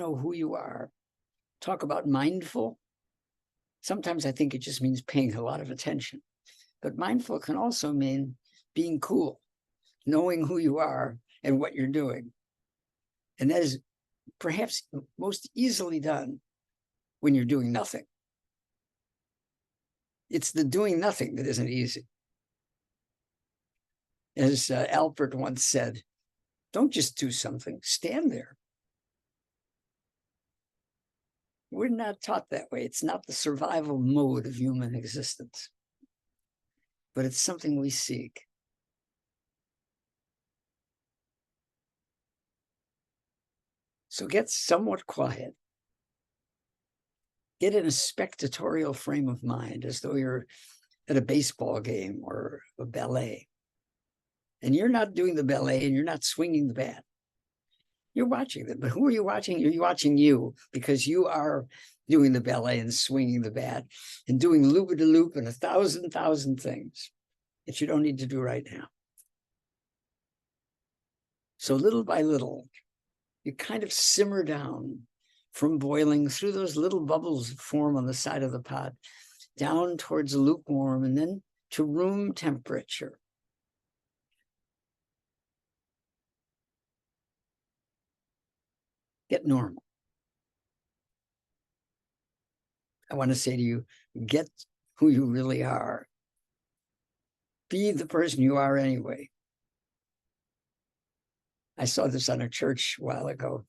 know who you are. Talk about mindful. Sometimes I think it just means paying a lot of attention. But mindful can also mean being cool, knowing who you are and what you're doing. And that is perhaps most easily done when you're doing nothing. It's the doing nothing that isn't easy. As Albert once said, don't just do something, stand there. We're not taught that way. It's not the survival mode of human existence, but it's something we seek. So get somewhat quiet. Get in a spectatorial frame of mind, as though you're at a baseball game or a ballet. And you're not doing the ballet and you're not swinging the bat. You're watching them. But who are you watching? You're watching you, because you are doing the ballet and swinging the bat and doing loop-de-loop and 1,000 things that you don't need to do right now. So little by little, you kind of simmer down from boiling through those little bubbles that form on the side of the pot, down towards lukewarm, and then to room temperature. Get normal. I want to say to you, get who you really are. Be the person you are anyway. I saw this on a church a while ago.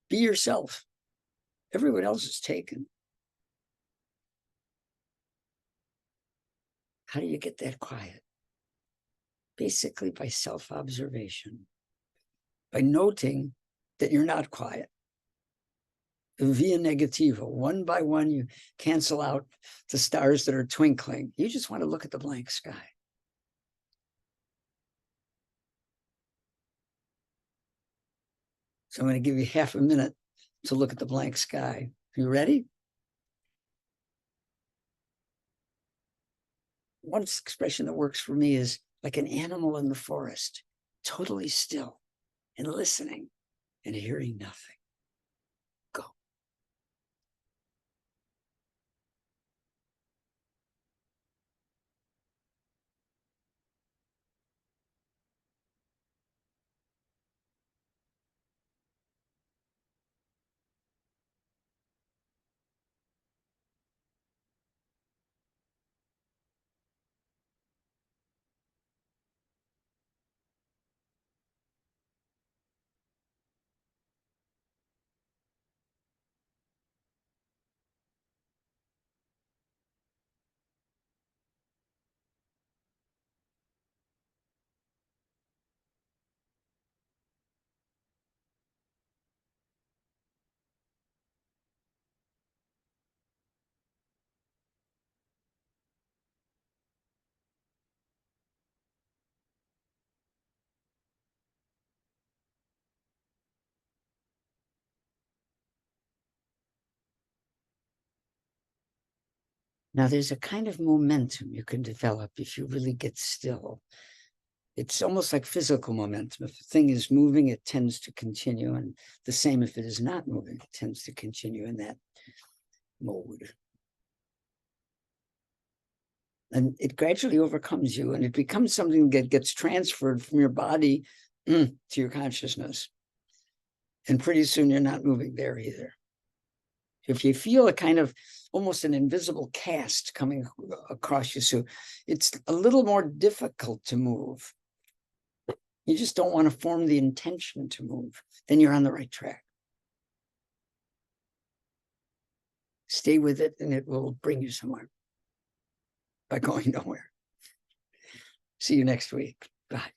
Be yourself. Everyone else is taken. How do you get that quiet? Basically by self-observation, by noting that you're not quiet. Via negativa, one by one, you cancel out the stars that are twinkling. You just want to look at the blank sky. So I'm going to give you half a minute to look at the blank sky. You ready? One expression that works for me is like an animal in the forest, totally still and listening and hearing nothing. Go. Now, there's a kind of momentum you can develop if you really get still. It's almost like physical momentum. If a thing is moving, it tends to continue. And the same if it is not moving, it tends to continue in that mode. And it gradually overcomes you, and it becomes something that gets transferred from your body to your consciousness. And pretty soon you're not moving there either. If you feel a kind of almost an invisible cast coming across you, so it's a little more difficult to move. You just don't want to form the intention to move. Then you're on the right track. Stay with it, and it will bring you somewhere by going nowhere. See you next week. Bye.